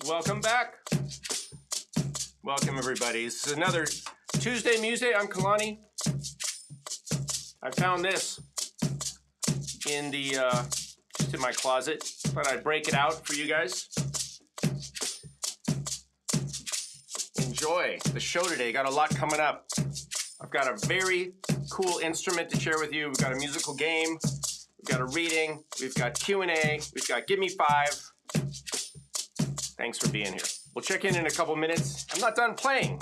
Welcome back. Welcome everybody. This is another Tuesday Museday. I'm Kalani. I found this in the just in my closet. Thought I'd break it out for you guys. Enjoy the show today. Got a lot coming up. I've got a very cool instrument to share with you. We've got a musical game. We've got a reading. We've got Q&A. We've got Gimme Five. Thanks for being here. We'll check in a couple minutes. I'm not done playing.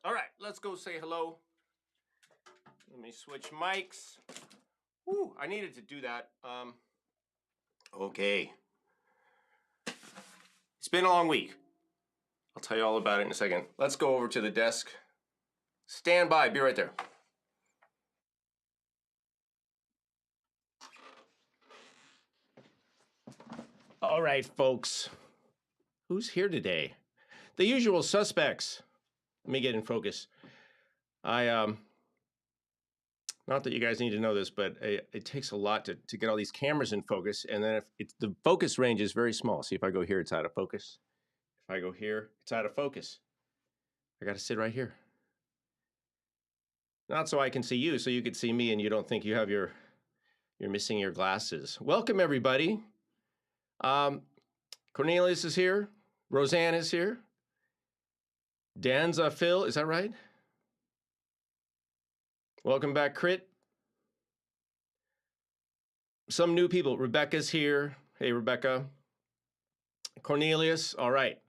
All right, let's go say hello. Let me switch mics. Whew, I needed to do that. Okay. It's been a long week. I'll tell you all about it in a second. Let's go over to the desk. Stand by, be right there. All right, folks. Who's here today? The usual suspects. Let me get in focus. Not that you guys need to know this, but it takes a lot to get all these cameras in focus. And then if the focus range is very small. See, if I go here, it's out of focus. If I go here, it's out of focus. I got to sit right here. Not so I can see you, so you could see me and you don't think you have you're missing your glasses. Welcome, everybody. Cornelius is here. Roseanne is here. Danza Phil, is that right? Welcome back, Crit. Some new people. Rebecca's here. Hey, Rebecca. Cornelius, all right.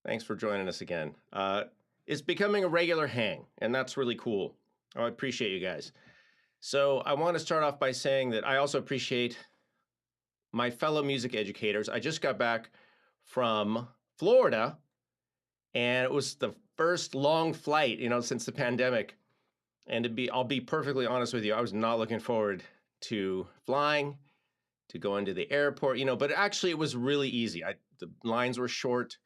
Thanks for joining us again. It's becoming a regular hang, and that's really cool. I appreciate you guys. So I want to start off by saying that I also appreciate my fellow music educators. I just got back from Florida, and it was the first long flight, since the pandemic. And I'll be perfectly honest with you, I was not looking forward to flying, to going to the airport, but actually it was really easy. The lines were short.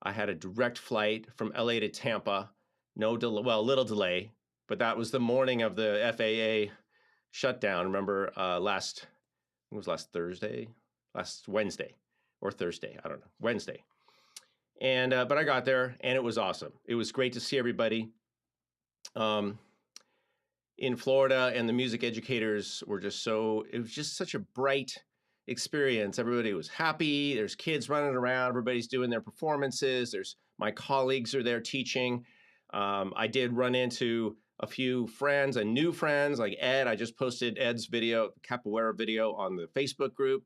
I had a direct flight from LA to Tampa, no delay, well, a little delay, but that was the morning of the FAA shutdown. Remember last Wednesday or Thursday, I don't know, Wednesday. And but I got there and it was awesome. It was great to see everybody in Florida, and the music educators were it was just such a bright experience. Everybody was happy. There's kids running around. Everybody's doing their performances. My colleagues are there teaching. I did run into a few friends and new friends like Ed. I just posted Ed's video, capoeira video, on the Facebook group,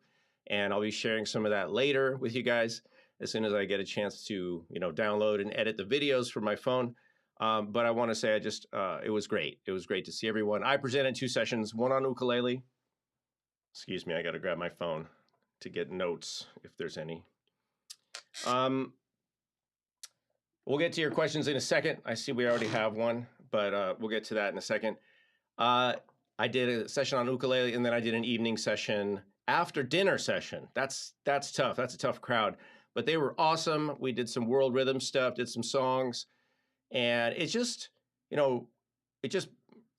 and I'll be sharing some of that later with you guys as soon as I get a chance to, download and edit the videos from my phone. But I want to say it was great. It was great to see everyone. I presented 2 sessions, one on ukulele. Excuse me, I got to grab my phone to get notes if there's any. We'll get to your questions in a second. I see we already have one, but we'll get to that in a second. I did a session on ukulele, and then I did an evening session after dinner session. That's tough. That's a tough crowd, but they were awesome. We did some world rhythm stuff, did some songs, and it just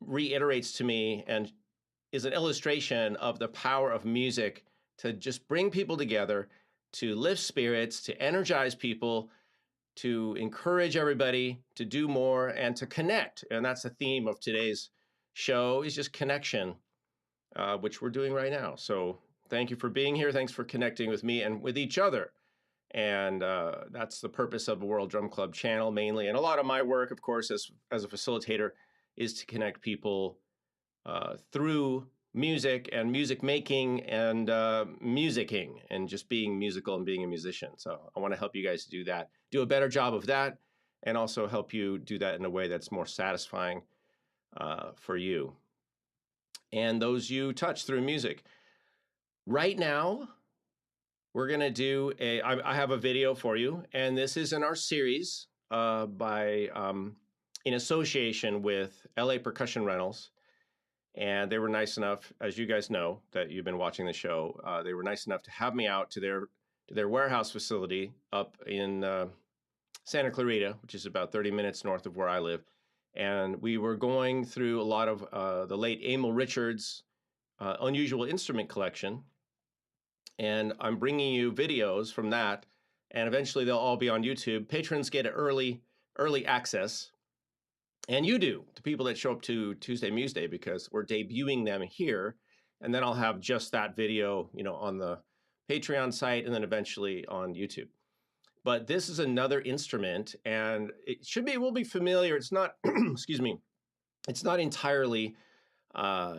reiterates to me and is an illustration of the power of music to just bring people together, to lift spirits, to energize people, to encourage everybody to do more and to connect. And that's the theme of today's show, is just connection, which we're doing right now. So thank you for being here. Thanks for connecting with me and with each other. And that's the purpose of the World Drum Club channel mainly. And a lot of my work, of course, as a facilitator, is to connect people through music and music making and musicking and just being musical and being a musician. So I want to help you guys do that, do a better job of that, and also help you do that in a way that's more satisfying for you and those you touch through music. Right now, we're going to do I have a video for you, and this is in our series in association with LA Percussion Rentals. And they were nice enough, as you guys know, that you've been watching the show, they were nice enough to have me out to their warehouse facility up in Santa Clarita, which is about 30 minutes north of where I live. And we were going through a lot of the late Emil Richards' unusual instrument collection. And I'm bringing you videos from that, and eventually they'll all be on YouTube. Patrons get early access. And you do, the people that show up to Tuesday Museday, because we're debuting them here. And then I'll have just that video, on the Patreon site and then eventually on YouTube. But this is another instrument, and will be familiar. It's not, excuse me, it's not entirely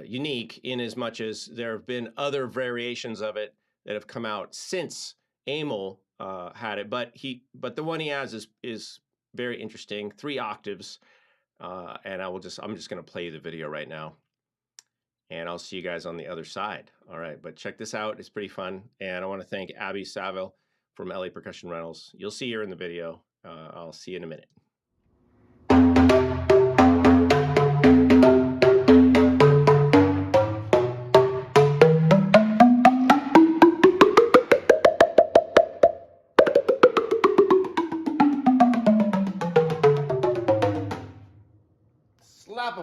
unique in as much as there have been other variations of it that have come out since Emil had it. But the one he has is very interesting, 3 octaves. And I'm just going to play you the video right now, and I'll see you guys on the other side. All right, but check this out. It's pretty fun. And I want to thank Abby Saville from LA Percussion Rentals. You'll see her in the video. I'll see you in a minute.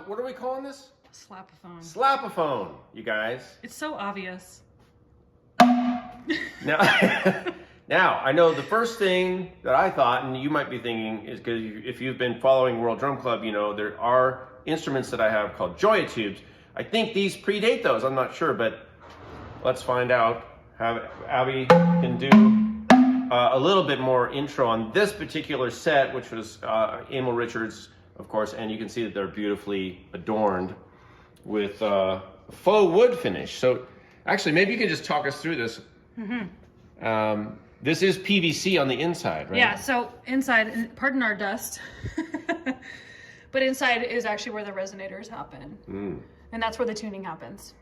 What are we calling this? Slapaphone. Slapaphone, you guys. It's so obvious. Now, I know the first thing that I thought, and you might be thinking, is because if you've been following World Drum Club, there are instruments that I have called Joya tubes. I think these predate those. I'm not sure, but let's find out. have Abby can do a little bit more intro on this particular set, which was Emil Richards, of course, and you can see that they're beautifully adorned with faux wood finish. So actually, maybe you can just talk us through this. This is PVC on the inside, right? Yeah, so inside, pardon our dust, but inside is actually where the resonators happen. And that's where the tuning happens.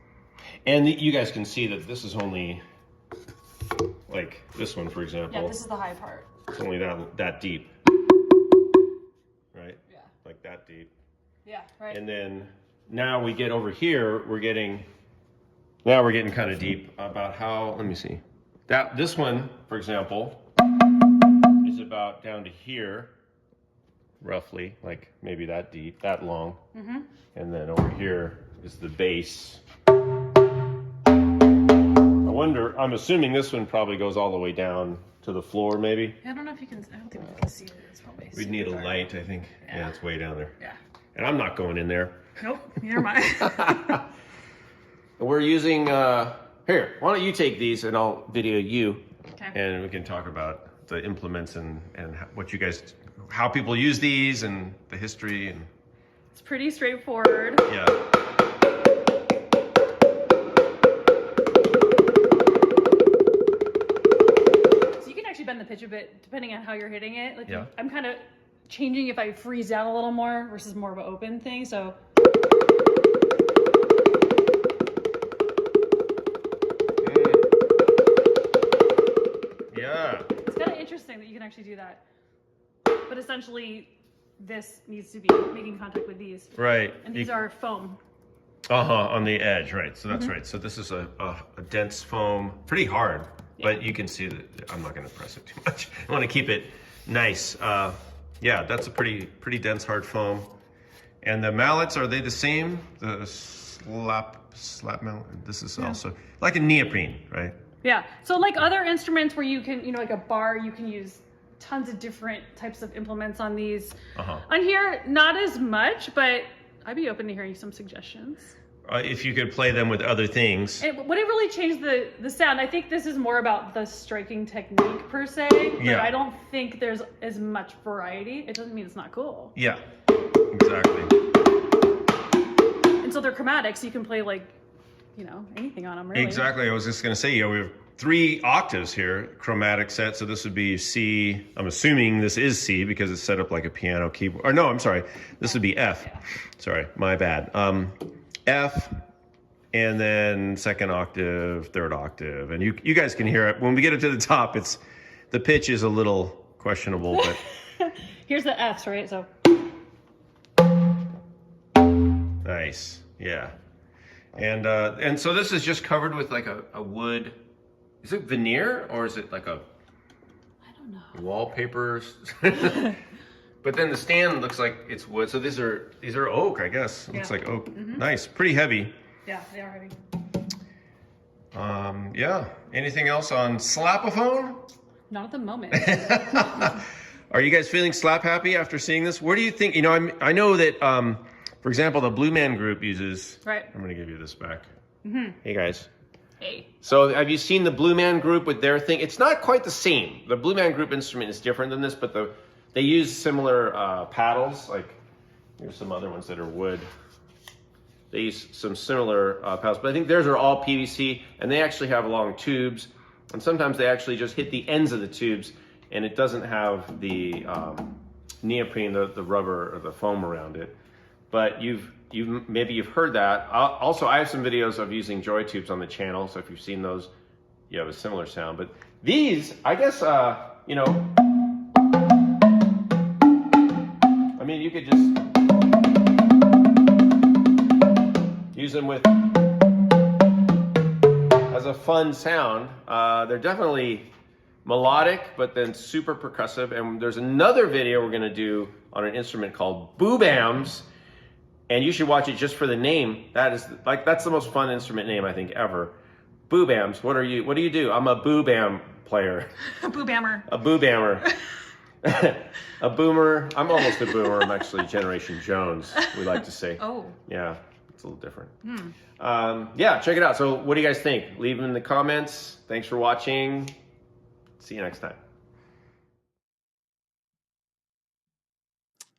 And you guys can see that this is only, like this one, for example. Yeah, this is the high part. It's only that deep, right? Yeah. Like that deep. Yeah, right. And then now we get over here, we're getting kind of deep about how, let me see. This one, for example, is about down to here, roughly, like maybe that deep, that long. And then over here is the bass. I'm assuming this one probably goes all the way down to the floor, maybe. I don't know if you can, I don't think we can see it. It's probably We'd need a light, I think. Yeah, it's way down there. Yeah. And I'm not going in there. Nope, neither am I. We're using, here, why don't you take these and I'll video you. Okay. And we can talk about the implements and what you guys, how people use these and the history. And It's pretty straightforward. yeah. Bend the pitch a bit depending on how you're hitting it. Like Yeah. I'm kind of changing if I freeze down a little more versus more of an open thing. So Yeah. it's kind of interesting that you can actually do that. But essentially, this needs to be making contact with these. Right. And these are foam. On the edge, right. So that's right. So this is a dense foam, pretty hard, but you can see that I'm not going to press it too much. I want to keep it nice. Yeah, that's a pretty dense, hard foam. And the mallets, are they the same? The slap mallet? This is also like a neoprene, right? Yeah. So like other instruments where you can, like a bar, you can use tons of different types of implements on these. On here, not as much, but I'd be open to hearing some suggestions. If you could play them with other things. Would it really change the sound? I think this is more about the striking technique per se. But I don't think there's as much variety. It doesn't mean it's not cool. Yeah, exactly. And so they're chromatic, so you can play like, anything on them, really. Exactly. I was just going to say, we have 3 octaves here, chromatic set. So this would be C. I'm assuming this is C because it's set up like a piano keyboard. Or no, I'm sorry. This would be F. Yeah. Sorry, my bad. F, and then 2nd octave, 3rd octave. And you guys can hear it. When we get it to the top, the pitch is a little questionable, but. Here's the Fs, right? So. Nice. Yeah. And so this is just covered with like a wood. Is it veneer or is it like I don't know. Wallpaper? But then the stand looks like it's wood. So these are oak, I guess. It looks like oak. Nice. Pretty heavy. Yeah, they are heavy. Yeah. Anything else on slapophone? Not at the moment. Are you guys feeling slap happy after seeing this? Where do you think, I know that, for example, the Blue Man Group uses. Right. I'm going to give you this back. Hey, guys. Hey. So have you seen the Blue Man Group with their thing? It's not quite the same. The Blue Man Group instrument is different than this, but they use similar paddles. Like here's some other ones that are wood. They use some similar paddles, but I think theirs are all PVC, and they actually have long tubes. And sometimes they actually just hit the ends of the tubes, and it doesn't have the neoprene, the rubber or the foam around it. But maybe you've heard that. Also, I have some videos of using joy tubes on the channel, so if you've seen those, you have a similar sound. But these, I guess, you could just use them as a fun sound. They're definitely melodic, but then super percussive. And there's another video we're gonna do on an instrument called boobams. And you should watch it just for the name. That's the most fun instrument name I think ever. Boobams. What do you do? I'm a boobam player. A boobammer. A boobammer. A boomer. I'm almost a boomer. I'm actually Generation Jones, we like to say. Oh. Yeah. It's a little different. Yeah, check it out. So what do you guys think? Leave them in the comments. Thanks for watching. See you next time.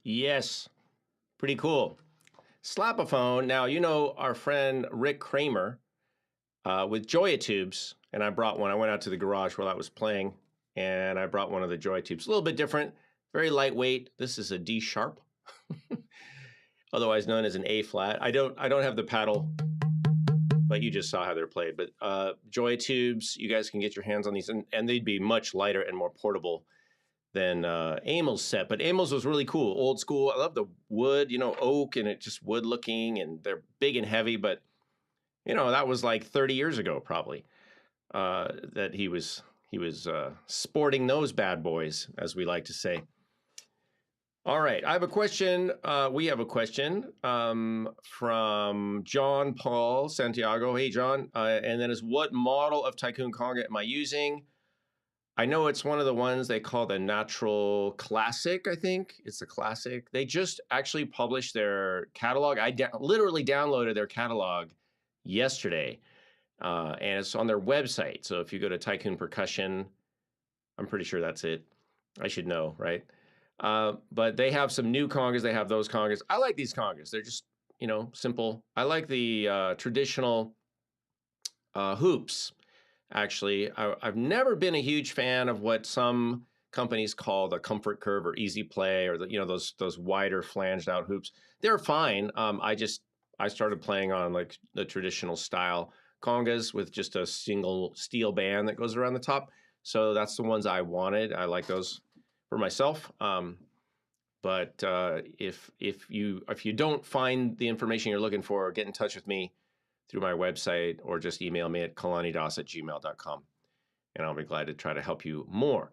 Yes, pretty cool. Slap-a-phone. Now, you know our friend Rick Kramer with Joya tubes, and I brought one. I went out to the garage while I was playing, and I brought one of the Joya tubes. A little bit different, very lightweight. This is a D sharp, otherwise known as an A flat. I don't have the paddle, but you just saw how they're played. But Joya tubes, you guys can get your hands on these, and they'd be much lighter and more portable than Emil's set. But Emil's was really cool, old school. I love the wood, you know, oak, and it just wood looking, and they're big and heavy. But you know, that was like 30 years ago, probably, that he was sporting those bad boys, as we like to say. All right, I have a question. We have a question from John Paul Santiago. Hey, John. And then is, what model of Tycoon Conga am I using? I know it's one of the ones they call the Natural Classic, I think. It's a classic. They just actually published their catalog. I literally downloaded their catalog yesterday, and it's on their website. So if you go to Tycoon Percussion, I'm pretty sure that's it. I should know, right? But they have some new congas. They have those congas. I like these congas. They're just, you know, simple. I like the traditional hoops. Actually, I've never been a huge fan of what some companies call the comfort curve or easy play, or the, you know, those wider flanged out hoops. They're fine. I started playing on like the traditional style congas with just a single steel band that goes around the top. So that's the ones I wanted. I like those for myself. But if you don't find the information you're looking for, get in touch with me through my website, or just email me at kalanidas@gmail.com, and I'll be glad to try to help you more.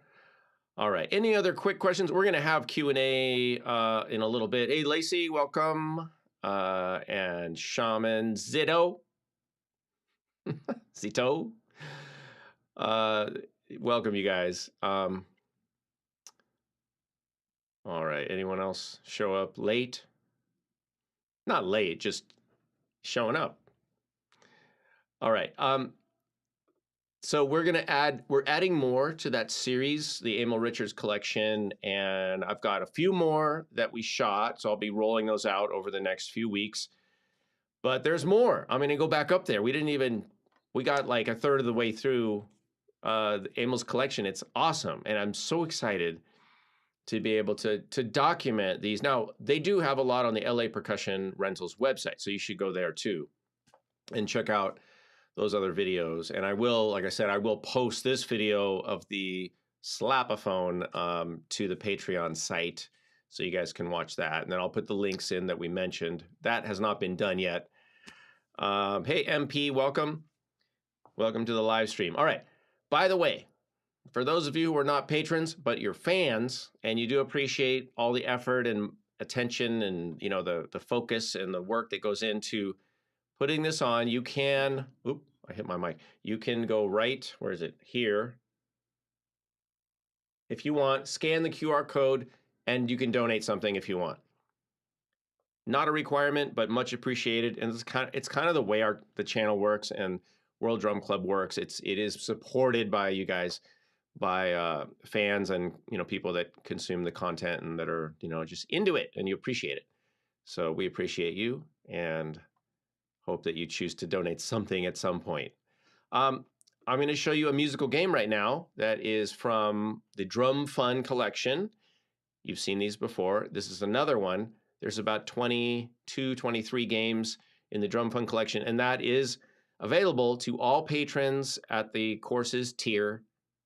All right. Any other quick questions? We're going to have Q&A in a little bit. Hey, Lacey, welcome. And Shaman Zito. Zito. Welcome, you guys. All right. Anyone else show up late? Not late, just showing up. All right. So we're adding more to that series, the Emil Richards collection, and I've got a few more that we shot, so I'll be rolling those out over the next few weeks. But there's more. I'm going to go back up there. We got like a third of the way through Emil's collection. It's awesome, and I'm so excited to be able to document these. Now, they do have a lot on the LA Percussion Rentals website, so you should go there too and check out those other videos. And I will, like I said, I will post this video of the Slap-a-phone to the Patreon site, so you guys can watch that. And then I'll put the links in that we mentioned. That has not been done yet. Hey, MP, welcome. Welcome to the live stream. All right. By the way, for those of you who are not patrons, but you're fans, and you do appreciate all the effort and attention and, you know, the focus and the work that goes into putting this on, you can, I hit my mic. You can go right, where is it? Here. If you want, scan the QR code and you can donate something if you want. Not a requirement, but much appreciated. And it's kind of the way the channel works and World Drum Club works. It is supported by you guys, by fans and, you know, people that consume the content and that are, you know, just into it, and you appreciate it. So we appreciate you and hope that you choose to donate something at some point. I'm going to show you a musical game right now that is from the Drum Fun collection. You've seen these before. This is another one. There's about 22, 23 games in the Drum Fun collection, and that is available to all patrons at the courses tier.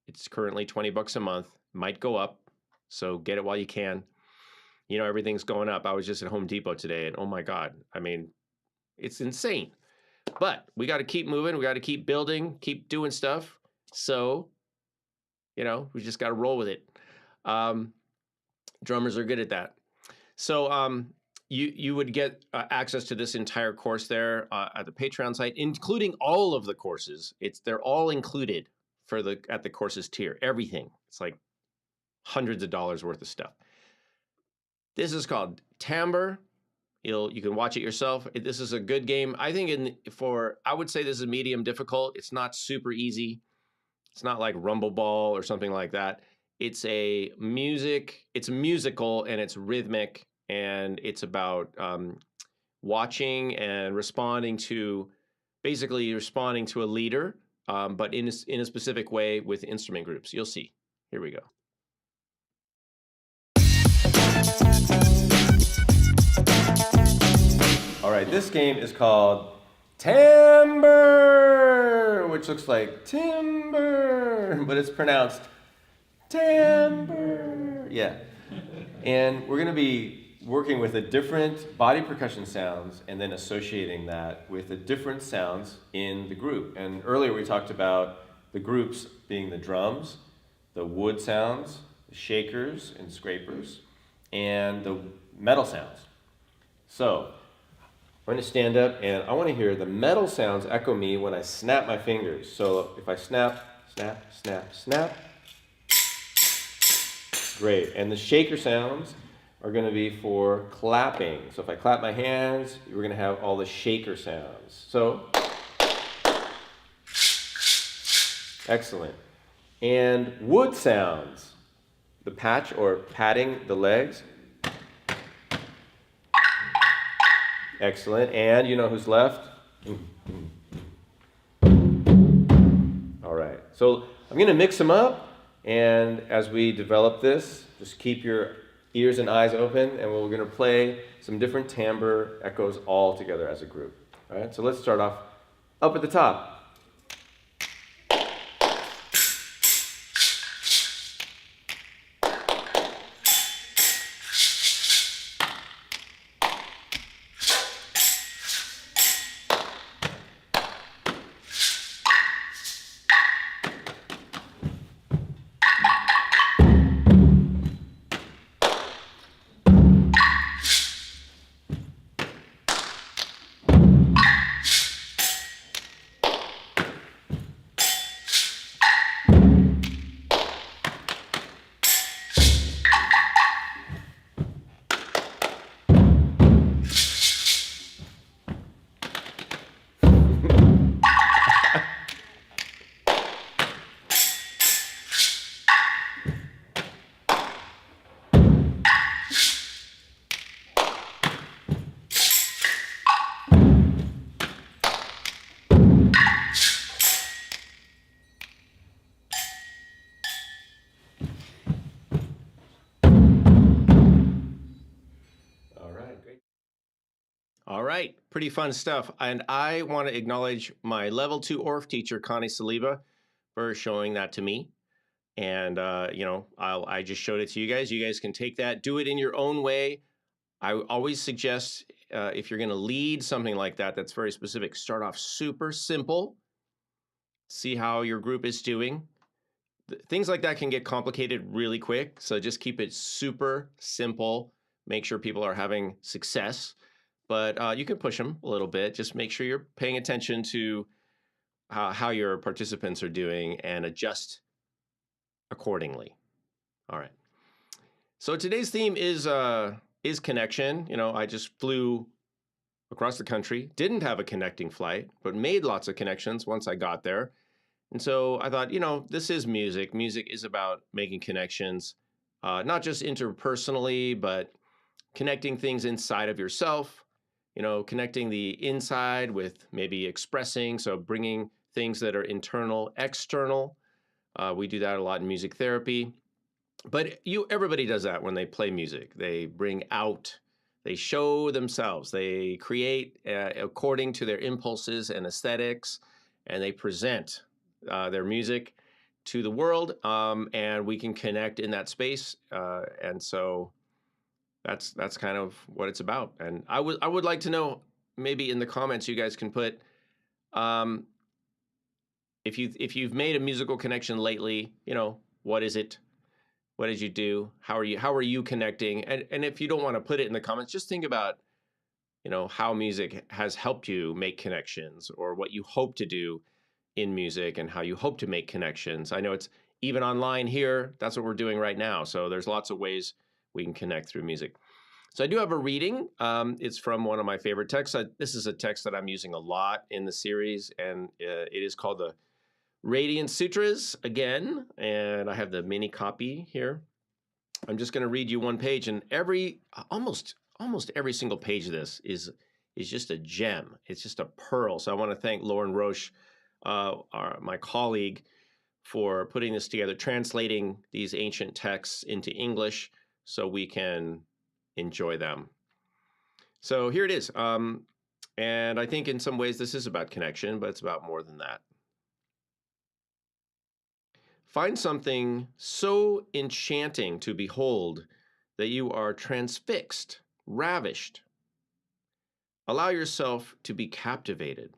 It's currently $20 a month. Might go up, so get it while you can. You know, everything's going up. I was just at Home Depot today, and oh my God, I mean, it's insane. But we got to keep moving. We got to keep building, keep doing stuff. So, you know, we just got to roll with it. Drummers are good at that. So you would get access to this entire course there at the Patreon site, including all of the courses. They're all included at the courses tier. Everything. It's like hundreds of dollars worth of stuff. This is called Timbre You can watch it yourself. This is a good game. I think I would say this is medium difficult. It's not super easy. It's not like Rumble Ball or something like that. It's musical and it's rhythmic, and it's about watching and responding to a leader, but in a specific way with instrument groups. You'll see. Here we go. All right, this game is called Timbre, which looks like timber, but it's pronounced timbre. Yeah. And we're going to be working with the different body percussion sounds and then associating that with the different sounds in the group. And earlier we talked about the groups being the drums, the wood sounds, the shakers and scrapers, and the metal sounds. So I'm going to stand up and I want to hear the metal sounds echo me when I snap my fingers. So if I snap, snap, snap, snap, great. And the shaker sounds are going to be for clapping. So if I clap my hands, we're going to have all the shaker sounds. So, excellent. And wood sounds, the patch or patting the legs. Excellent. And you know who's left? All right. So I'm going to mix them up. And as we develop this, just keep your ears and eyes open. And we're going to play some different timbre echoes all together as a group. All right. So let's start off up at the top. All right, pretty fun stuff. And I want to acknowledge my level 2 ORF teacher, Connie Saliba, for showing that to me. And, I just showed it to you guys. You guys can take that, do it in your own way. I always suggest if you're going to lead something like that, that's very specific, start off super simple. See how your group is doing. Things like that can get complicated really quick. So just keep it super simple. Make sure people are having success. But you can push them a little bit. Just make sure you're paying attention to how your participants are doing and adjust accordingly. All right. So today's theme is connection. You know, I just flew across the country, didn't have a connecting flight, but made lots of connections once I got there. And so I thought, this is music. Music is about making connections, not just interpersonally, but connecting things inside of yourself. Connecting the inside with maybe expressing, so bringing things that are internal, external. We do that a lot in music therapy. But everybody does that when they play music. They bring out, they show themselves, they create according to their impulses and aesthetics, and they present their music to the world, and we can connect in that space. And so that's kind of what it's about. And I would like to know, maybe in the comments you guys can put if you've made a musical connection lately, what is it? What did you do? How are you connecting? And if you don't want to put it in the comments, just think about how music has helped you make connections, or what you hope to do in music and how you hope to make connections. I know it's even online here. That's what we're doing right now. So there's lots of ways we can connect through music. So I do have a reading. It's from one of my favorite texts. This is a text that I'm using a lot in the series, and it is called the Radiant Sutras again, and I have the mini copy here. I'm just going to read you one page, and almost every single page of this is just a gem. It's just a pearl. So I want to thank Lauren Roche, my colleague, for putting this together, translating these ancient texts into English so we can enjoy them. So here it is. And I think in some ways this is about connection, but it's about more than that. Find something so enchanting to behold that you are transfixed, ravished. Allow yourself to be captivated.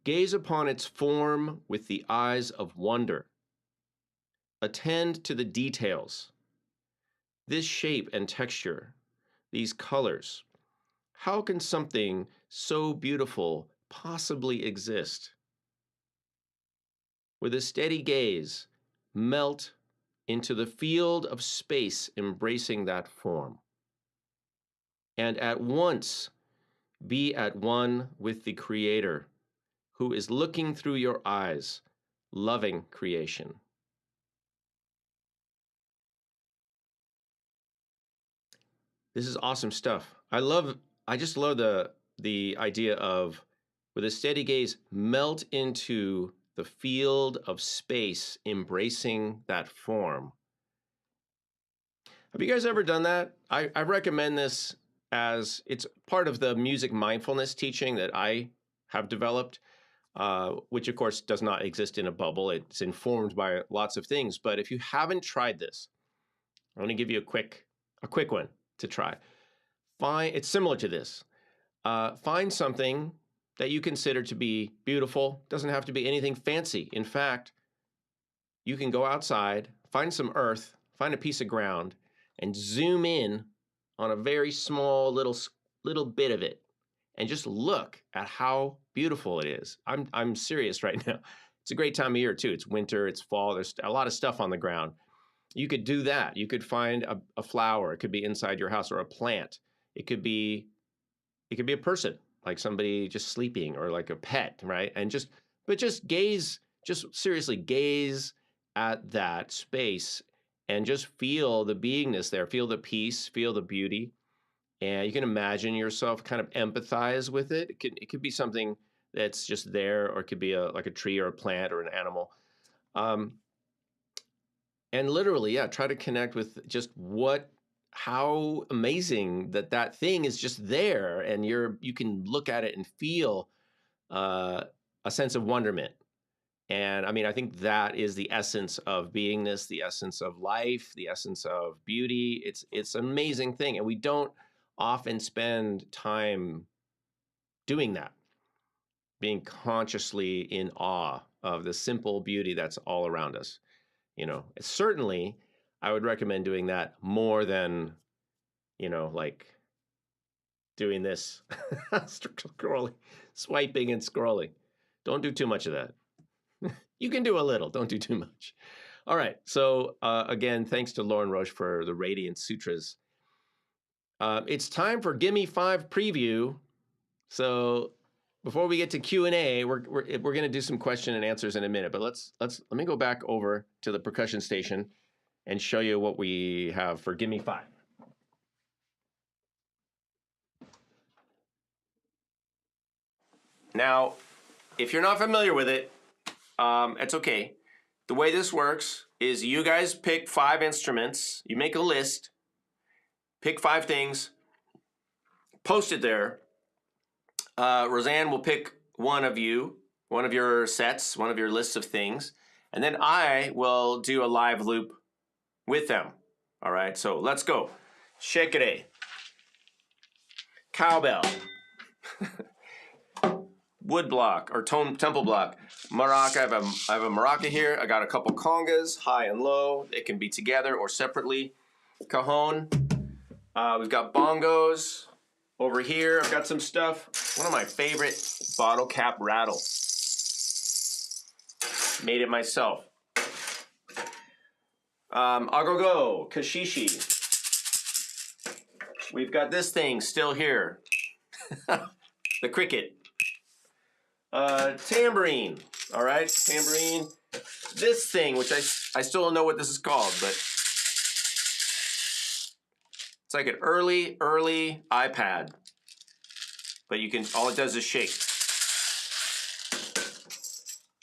Gaze upon its form with the eyes of wonder. Attend to the details. This shape and texture, these colors. How can something so beautiful possibly exist? With a steady gaze, melt into the field of space embracing that form. And at once be at one with the Creator, who is looking through your eyes, loving creation. This is awesome stuff. I just love the idea of, with a steady gaze, melt into the field of space embracing that form. Have you guys ever done that? I recommend this as it's part of the music mindfulness teaching that I have developed, which of course does not exist in a bubble. It's informed by lots of things. But if you haven't tried this, I want to give you a quick one to try. It's similar to this. Find something that you consider to be beautiful. Doesn't have to be anything fancy. In fact, you can go outside, find some earth, find a piece of ground, and zoom in on a very small little bit of it, and just look at how beautiful it is. I'm serious right now. It's a great time of year too. It's winter, it's fall. There's a lot of stuff on the ground. You could do that. You could find a flower. It could be inside your house, or a plant. It could be a person, like somebody just sleeping, or like a pet, right? And just seriously gaze at that space and just feel the beingness there, feel the peace, feel the beauty. And you can imagine yourself, kind of empathize with it. It could be something that's just there, or it could be like a tree or a plant or an animal. And literally, yeah, try to connect with just how amazing that thing is just there, and you can look at it and feel a sense of wonderment. And I mean, I think that is the essence of beingness, the essence of life, the essence of beauty. It's an amazing thing, and we don't often spend time doing that, being consciously in awe of the simple beauty that's all around us. Certainly, I would recommend doing that more than, like doing this, scrolling, swiping and scrolling. Don't do too much of that. You can do a little, don't do too much. All right. So again, thanks to Lauren Roche for the Radiant Sutras. It's time for Gimme Five preview. So before we get to Q&A, we're going to do some question and answers in a minute. But let me go back over to the percussion station and show you what we have for Gimme Five. Now, if you're not familiar with it, it's okay. The way this works is you guys pick 5 instruments. You make a list, pick 5 things, post it there. Roseanne will pick one of your sets, one of your lists of things, and then I will do a live loop with them. All right, so let's go. Shake-a-day. Cowbell. Wood block or temple block. Maraca. I have a maraca here. I got a couple congas, high and low. They can be together or separately. Cajon. We've got bongos. Over here, I've got some stuff. One of my favorite bottle cap rattle. Made it myself. Agogo, kashishi. We've got this thing still here. The cricket. Tambourine. All right, tambourine. This thing, which I still don't know what this is called, but it's like an early iPad. But you can, all it does is shake.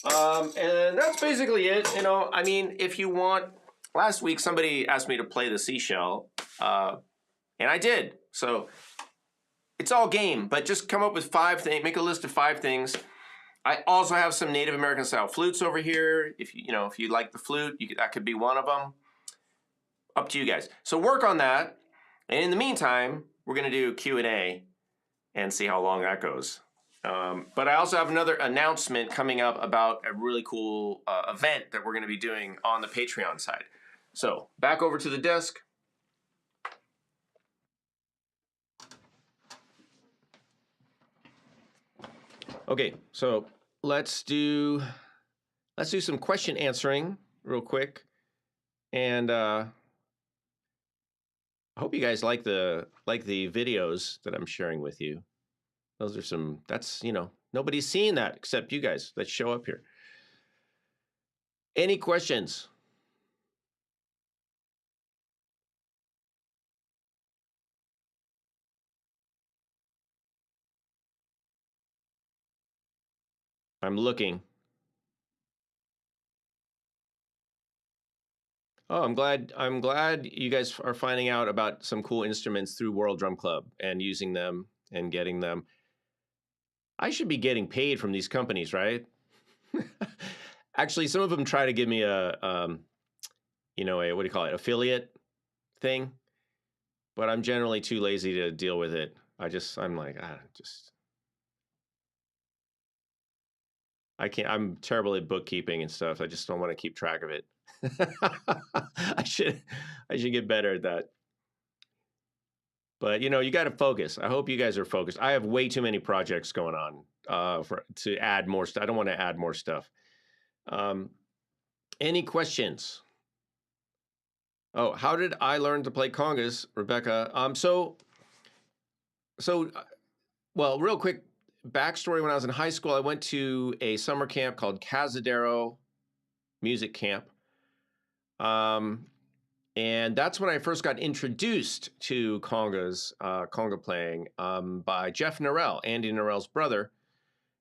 And that's basically it. You know, I mean, if you want, last week somebody asked me to play the seashell, and I did. So it's all game, but just come up with 5 things, make a list of 5 things. I also have some Native American style flutes over here. If you like the flute, that could be one of them. Up to you guys. So work on that. And in the meantime, we're going to do Q&A and see how long that goes. But I also have another announcement coming up about a really cool event that we're going to be doing on the Patreon side. So back over to the desk. Okay, so let's do some question answering real quick, and I hope you guys like the videos that I'm sharing with you. Those are some. That's nobody's seeing that except you guys that show up here. Any questions? I'm looking. Oh, I'm glad you guys are finding out about some cool instruments through World Drum Club and using them and getting them. I should be getting paid from these companies, right? Actually, some of them try to give me a what do you call it, affiliate thing, but I'm generally too lazy to deal with it. I'm like, I can't. I'm terrible at bookkeeping and stuff. I just don't want to keep track of it. I should get better at that. But you got to focus. I hope you guys are focused. I have way too many projects going on to add more stuff. I don't want to add more stuff. Any questions? Oh, how did I learn to play congas, Rebecca? Well, real quick backstory. When I was in high school, I went to a summer camp called Cazadero Music Camp. And that's when I first got introduced to congas, conga playing, by Jeff Norell, Andy Norell's brother.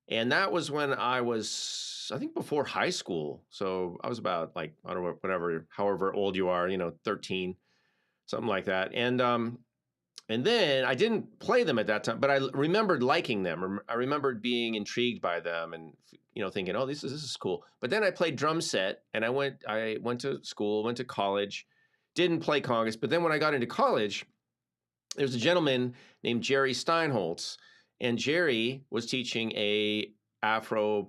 And that was when I was, I think, before high school. So I was about, like, I don't know, whatever, however old you are, 13, something like that. And then I didn't play them at that time, but I remembered liking them. I remembered being intrigued by them and, thinking, oh, this is cool. But then I played drum set, and I went to school, went to college, didn't play congas. But then when I got into college, there's a gentleman named Jerry Steinholtz, and Jerry was teaching a Afro-Cuban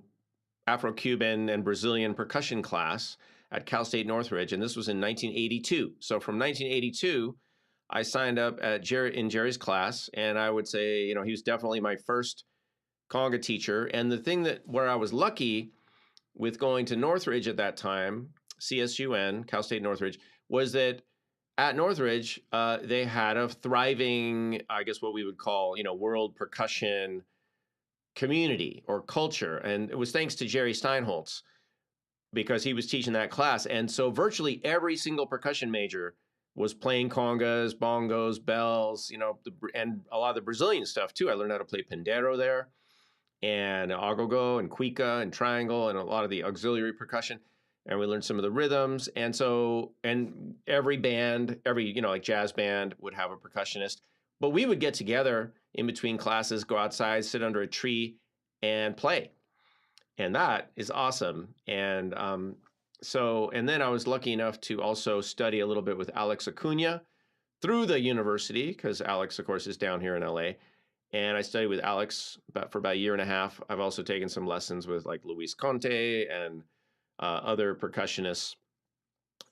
and Brazilian percussion class at Cal State Northridge, and this was in 1982. So from 1982, I signed up in Jerry's class, and I would say, he was definitely my first conga teacher. And the thing where I was lucky with going to Northridge at that time, CSUN, Cal State Northridge, was that at Northridge, they had a thriving, I guess what we would call, world percussion community or culture. And it was thanks to Jerry Steinholtz, because he was teaching that class. And so virtually every single percussion major was playing congas, bongos, bells, and a lot of the Brazilian stuff too. I learned how to play pandero there, and agogo and cuica and triangle and a lot of the auxiliary percussion. And we learned some of the rhythms. And so, and every band, like jazz band would have a percussionist. But we would get together in between classes, go outside, sit under a tree, and play. And that is awesome. And and then I was lucky enough to also study a little bit with Alex Acuna through the university, because Alex, of course, is down here in LA. And I studied with Alex for about a year and a half. I've also taken some lessons with like Luis Conte and other percussionists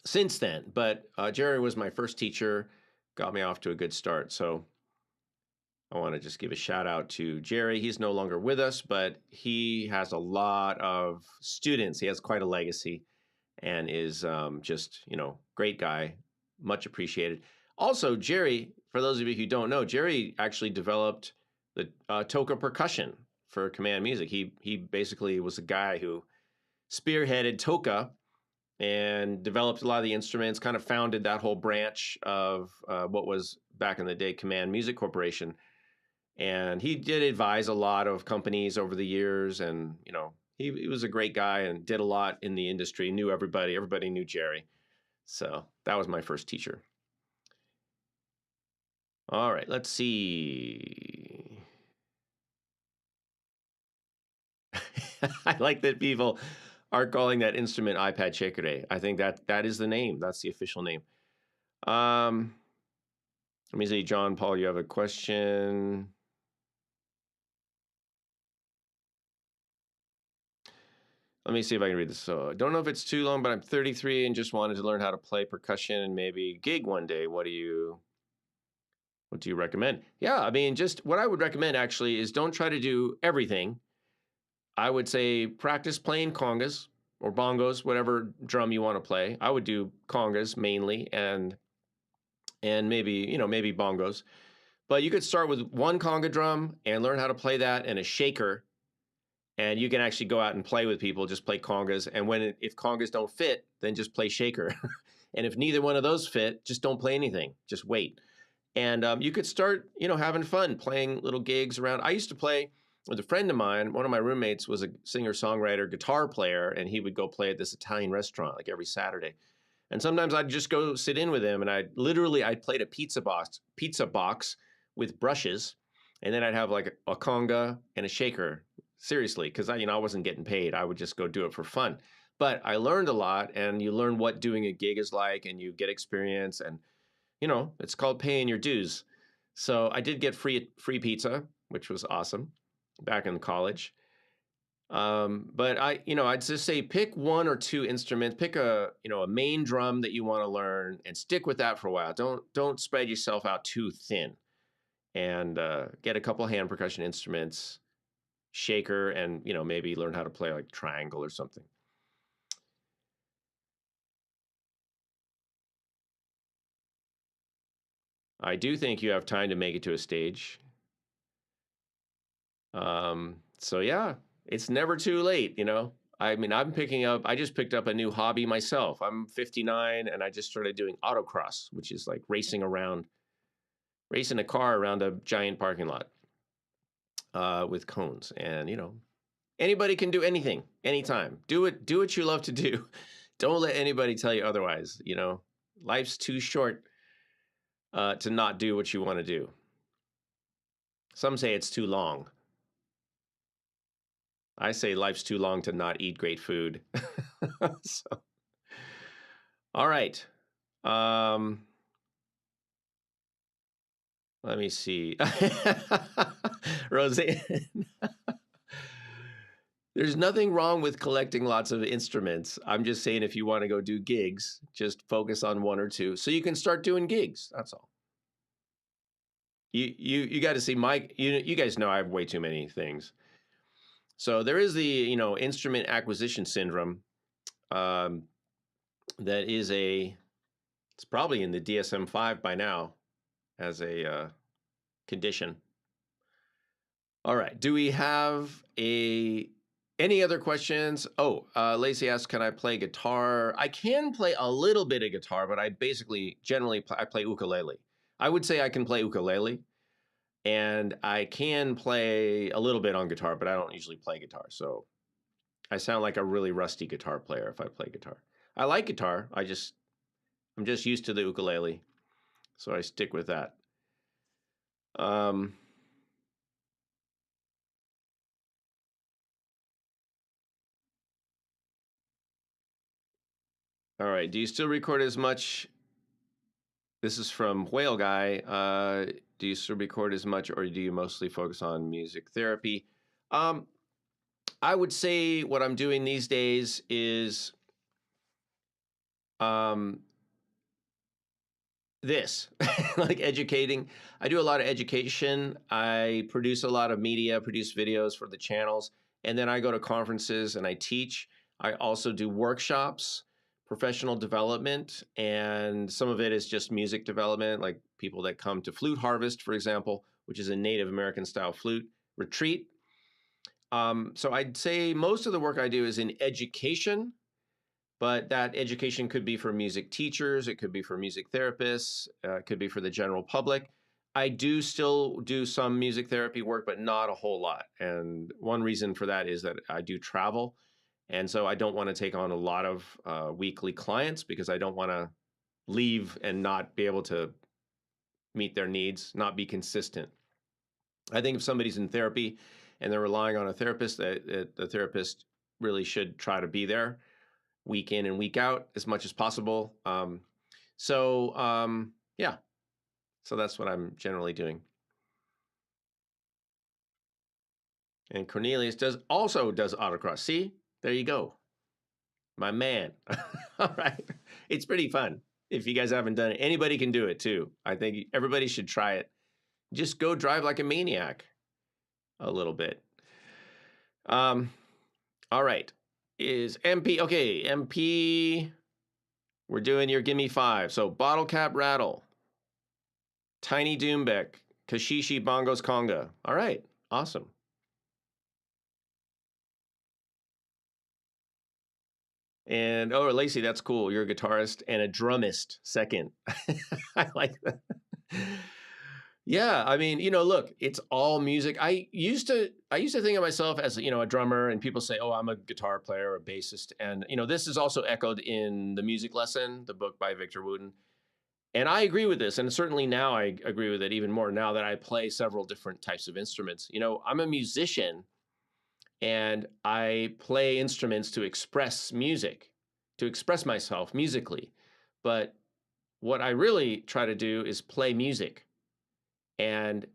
since then. But Jerry was my first teacher, got me off to a good start. So I want to just give a shout out to Jerry. He's no longer with us, but he has a lot of students. He has quite a legacy and is just, great guy, much appreciated. Also, Jerry, for those of you who don't know, Jerry actually developed the Toca percussion for command music. He basically was a guy who spearheaded Toca and developed a lot of the instruments, kind of founded that whole branch of what was back in the day Command Music Corporation. And he did advise a lot of companies over the years, and he was a great guy and did a lot in the industry, knew everybody. Everybody knew Jerry. So that was my first teacher. All right, let's see. I like that people are calling that instrument iPad Shaker Day. I think that is the name. That's the official name. Let me see, John Paul, you have a question. Let me see if I can read this. So I don't know if it's too long, but I'm 33 and just wanted to learn how to play percussion and maybe gig one day. What do you recommend? Yeah, I mean, just what I would recommend actually is don't try to do everything. I would say practice playing congas or bongos, whatever drum you want to play. I would do congas mainly and maybe, maybe bongos. But you could start with one conga drum and learn how to play that and a shaker. And you can actually go out and play with people, just play congas. And if congas don't fit, then just play shaker. And if neither one of those fit, just don't play anything. Just wait. And you could start, having fun, playing little gigs around. I used to play with a friend of mine. One of my roommates was a singer-songwriter, guitar player, and he would go play at this Italian restaurant like every Saturday. And sometimes I'd just go sit in with him, and I'd played a pizza box with brushes, and then I'd have like a conga and a shaker. Seriously, because I wasn't getting paid. I would just go do it for fun. But I learned a lot, and you learn what doing a gig is like, and you get experience, and it's called paying your dues. So I did get free pizza, which was awesome back in college. But I'd just say pick one or two instruments, pick a main drum that you want to learn and stick with that for a while. Don't spread yourself out too thin, and get a couple hand percussion instruments, shaker, and maybe learn how to play like triangle or something. I do think you have time to make it to a stage. So yeah, it's never too late, I mean, I just picked up a new hobby myself. I'm 59 and I just started doing autocross, which is like racing a car around a giant parking lot with cones. And anybody can do anything, anytime. Do what you love to do. Don't let anybody tell you otherwise. Life's too short to not do what you want to do. Some say it's too long. I say life's too long to not eat great food. So, all right. Let me see. Roseanne. There's nothing wrong with collecting lots of instruments. I'm just saying if you want to go do gigs, just focus on one or two so you can start doing gigs. That's all. You got to see Mike. You guys know I have way too many things. So there is the instrument acquisition syndrome. That is it's probably in the DSM-5 by now as a condition. All right. Do we have any other questions? Oh, Lacey asked, can I play guitar? I can play a little bit of guitar, but I generally I play ukulele. I would say I can play ukulele, and I can play a little bit on guitar, but I don't usually play guitar. So I sound like a really rusty guitar player if I play guitar. I like guitar. I'm just used to the ukulele, so I stick with that. All right. Do you still record as much? This is from Whale Guy. Do you still record as much, or do you mostly focus on music therapy? I would say what I'm doing these days is this, like educating. I do a lot of education. I produce a lot of media, produce videos for the channels, and then I go to conferences and I teach. I also do workshops professional development, and some of it is just music development, like people that come to Flute Harvest, for example, which is a Native American style flute retreat. So I'd say most of the work I do is in education, but that education could be for music teachers, it could be for music therapists, it could be for the general public. I do still do some music therapy work, but not a whole lot. And one reason for that is that I do travel. And so I don't want to take on a lot of weekly clients because I don't want to leave and not be able to meet their needs, not be consistent. I think if somebody's in therapy and they're relying on a therapist, the therapist really should try to be there week in and week out as much as possible. Yeah. So that's what I'm generally doing. And Cornelius also does autocross. See, there you go. My man. All right. It's pretty fun. If you guys haven't done it, anybody can do it too. I think everybody should try it. Just go drive like a maniac a little bit. All right. Is MP, okay, MP, we're doing your Gimme Five. So bottle cap rattle, tiny doombeck, kashishi bongos conga. All right, awesome. And, oh, Lacey, that's cool. You're a guitarist and a drummist second. I like that. Yeah, I mean, look, it's all music. I used to think of myself as, a drummer, and people say, oh, I'm a guitar player or a bassist. And, this is also echoed in The Music Lesson, the book by Victor Wooten. And I agree with this. And certainly now I agree with it even more now that I play several different types of instruments. I'm a musician and I play instruments to express music, to express myself musically. But what I really try to do is play music. And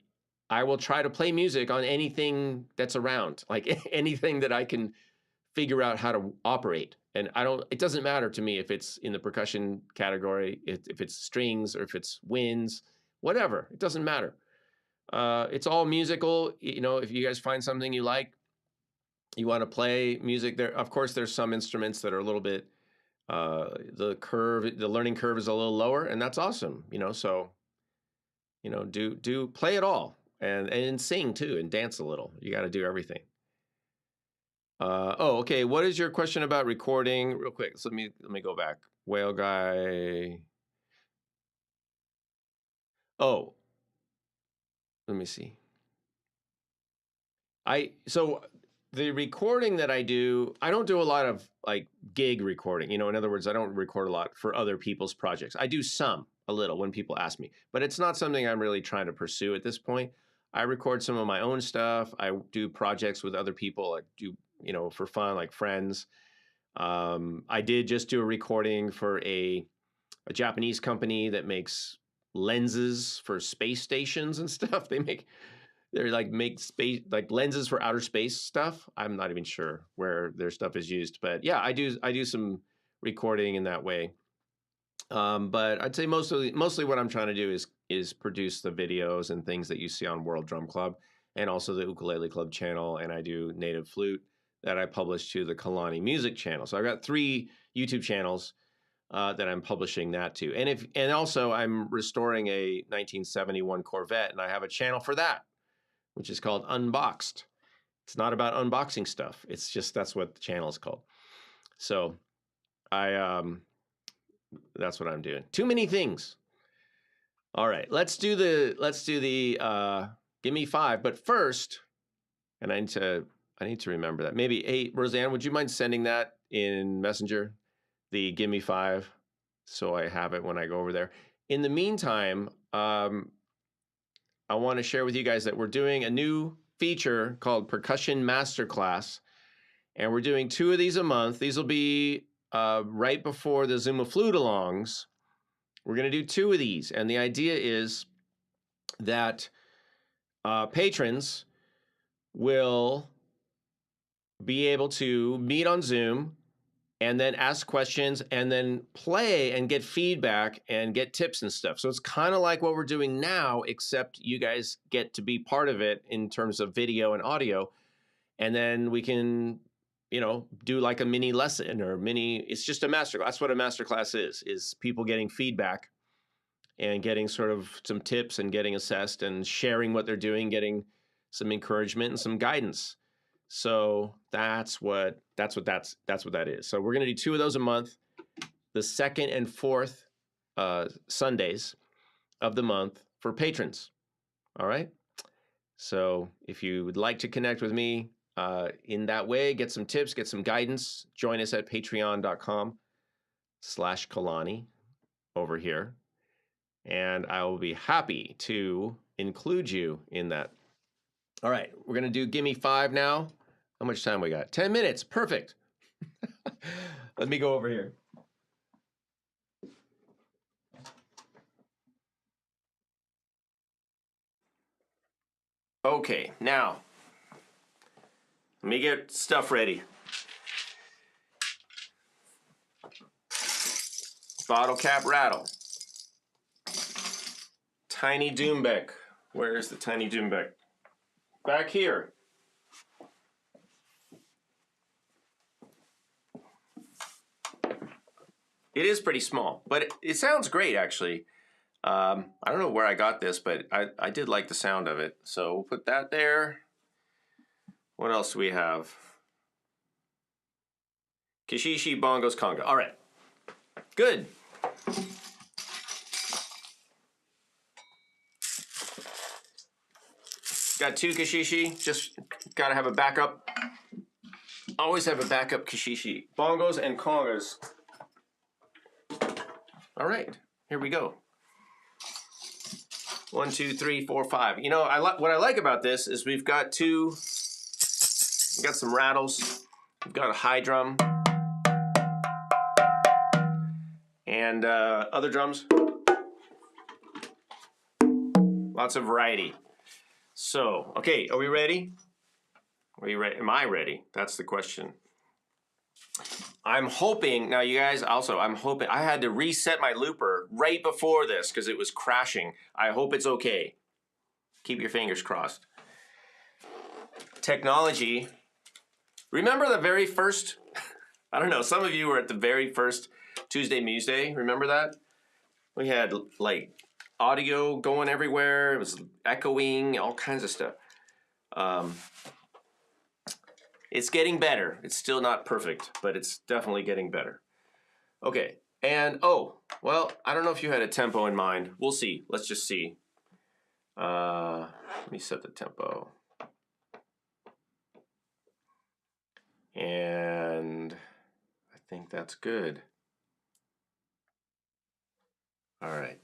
I will try to play music on anything that's around, like anything that I can figure out how to operate. And it doesn't matter to me if it's in the percussion category, if it's strings or if it's winds, whatever, it doesn't matter. It's all musical. If you guys find something you like, you want to play music there. Of course, there's some instruments that are a little bit, the learning curve is a little lower, and that's awesome. So, do play it all and sing too and dance a little. You got to do everything. Okay. What is your question about recording? Real quick. So let me go back. Whale guy. Oh, let me see. So the recording that I do, I don't do a lot of like gig recording. In other words, I don't record a lot for other people's projects. I do a little when people ask me, but it's not something I'm really trying to pursue at this point. I record some of my own stuff. I do projects with other people. I do, for fun, like friends. I did just do a recording for a Japanese company that makes lenses for space stations and stuff. They're like make space, like lenses for outer space stuff. I'm not even sure where their stuff is used, but yeah, I do some recording in that way. But I'd say mostly what I'm trying to do is produce the videos and things that you see on World Drum Club and also the Ukulele Club channel. And I do native flute that I publish to the Kalani music channel. So I've got 3 YouTube channels that I'm publishing that to. And also I'm restoring a 1971 Corvette, and I have a channel for that, which is called Unboxed. It's not about unboxing stuff. It's just, that's what the channel is called. So that's what I'm doing. Too many things. All right, let's do the Gimme Five. But first, and I need to remember that. Maybe, hey, Roseanne, would you mind sending that in Messenger, the Gimme Five, so I have it when I go over there. In the meantime, I want to share with you guys that we're doing a new feature called Percussion Masterclass, and we're doing 2 of these a month. These will be right before the Zuma Flute-alongs. We're going to do 2 of these, and the idea is that patrons will be able to meet on Zoom and then ask questions and then play and get feedback and get tips and stuff. So it's kind of like what we're doing now, except you guys get to be part of it in terms of video and audio. And then we can, do like a mini lesson or it's just a masterclass. That's what a masterclass is people getting feedback and getting sort of some tips and getting assessed and sharing what they're doing, getting some encouragement and some guidance. So that's what that is. So we're going to do 2 of those a month, the 2nd and 4th Sundays of the month for patrons. All right. So if you would like to connect with me in that way, get some tips, get some guidance, join us at patreon.com/Kalani over here. And I will be happy to include you in that. All right, we're going to do Gimme Five now. How much time we got? 10 minutes. Perfect. Let me go over here. Okay, now, let me get stuff ready. Bottle cap rattle. Tiny Doombeck. Where is the tiny Doombeck? Back here. It is pretty small, but it sounds great, actually. I don't know where I got this, but I did like the sound of it. So we'll put that there. What else do we have? Kishishi, bongos, conga. All right. Good. Got 2 kishishi. Just got to have a backup. Always have a backup kishishi. Bongos and congas. All right. Here we go. 1, 2, 3, 4, 5. What I like about this is we've got some rattles. We've got a high drum. And other drums. Lots of variety. So, okay, are we ready? Are you ready? Am I ready? That's the question. I'm hoping, now you guys, I'm hoping, I had to reset my looper right before this because it was crashing. I hope it's okay. Keep your fingers crossed. Technology. Remember the very first, I don't know, some of you were at the very first Tuesday Museday. Remember that? We had like audio going everywhere. It was echoing, all kinds of stuff. It's getting better. It's still not perfect, but it's definitely getting better. Okay, and well, I don't know if you had a tempo in mind. We'll see. Let's just see. Let me set the tempo. And I think that's good. All right.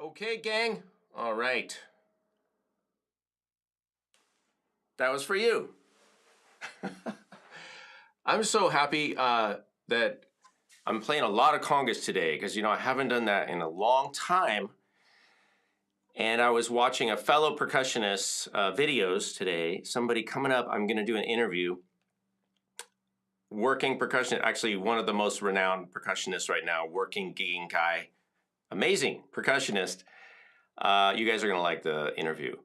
Okay, gang. All right. That was for you. I'm so happy that I'm playing a lot of congas today because, I haven't done that in a long time. And I was watching a fellow percussionist's videos today. Somebody coming up, I'm going to do an interview. Working percussion, actually one of the most renowned percussionists right now, working gigging guy. Amazing percussionist. You guys are going to like the interview.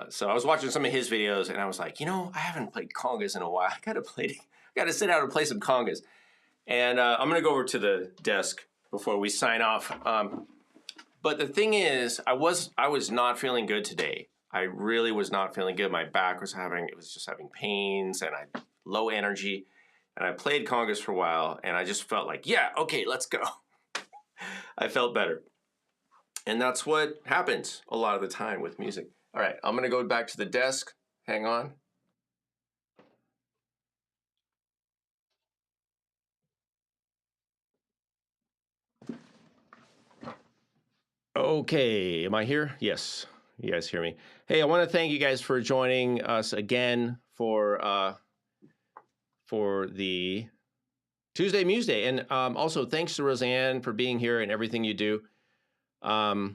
So I was watching some of his videos and I was like, I haven't played congas in a while. I got to sit down and play some congas. And I'm going to go over to the desk before we sign off. But the thing is, I was not feeling good today. I really was not feeling good. My back was just having pains and low energy. And I played congas for a while and I just felt like, yeah, okay, let's go. I felt better. And that's what happens a lot of the time with music. All right, I'm gonna go back to the desk. Hang on. Okay, am I here? Yes, you guys hear me. Hey, I want to thank you guys for joining us again for the Tuesday Museday. And also thanks to Roseanne for being here and everything you do. I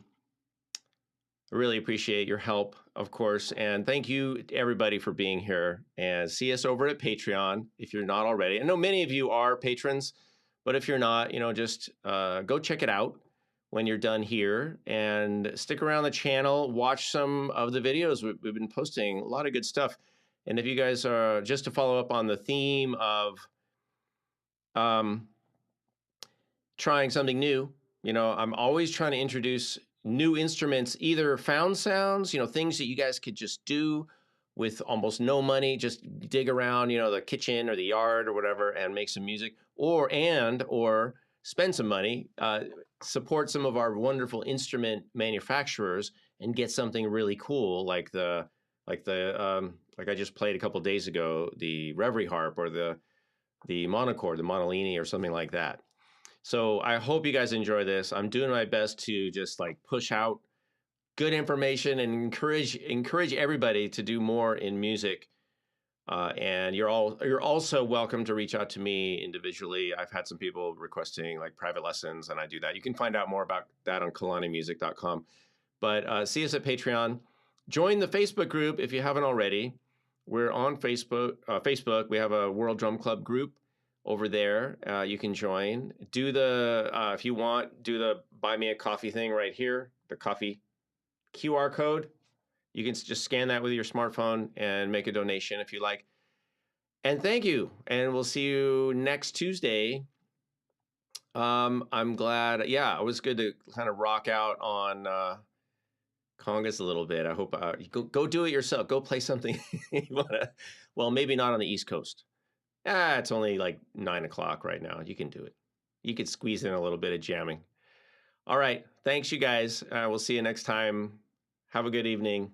really appreciate your help, of course. And thank you to everybody for being here. And see us over at Patreon if you're not already. I know many of you are patrons, but if you're not, just go check it out when you're done here and stick around the channel, watch some of the videos we've been posting, a lot of good stuff. And if you guys are, just to follow up on the theme of trying something new, I'm always trying to introduce new instruments, either found sounds, things that you guys could just do with almost no money, just dig around, the kitchen or the yard or whatever and make some music, or spend some money, support some of our wonderful instrument manufacturers and get something really cool like I just played a couple of days ago, the Reverie harp or the monochord, the Monolini or something like that. So I hope you guys enjoy this. I'm doing my best to just push out good information and encourage everybody to do more in music. And you're also welcome to reach out to me individually. I've had some people requesting private lessons, and I do that. You can find out more about that on kalanimusic.com. But see us at Patreon. Join the Facebook group if you haven't already. We're on Facebook. We have a World Drum Club group over there. You can join. If you want, do the buy me a coffee thing right here, the coffee QR code. You can just scan that with your smartphone and make a donation if you like. And thank you. And we'll see you next Tuesday. I'm glad. Yeah, it was good to kind of rock out on congas a little bit. I hope you go do it yourself. Go play something you wanna. Well, maybe not on the East Coast. It's only 9 o'clock right now. You can do it. You could squeeze in a little bit of jamming. All right. Thanks, you guys. We'll see you next time. Have a good evening.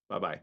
Bye-bye.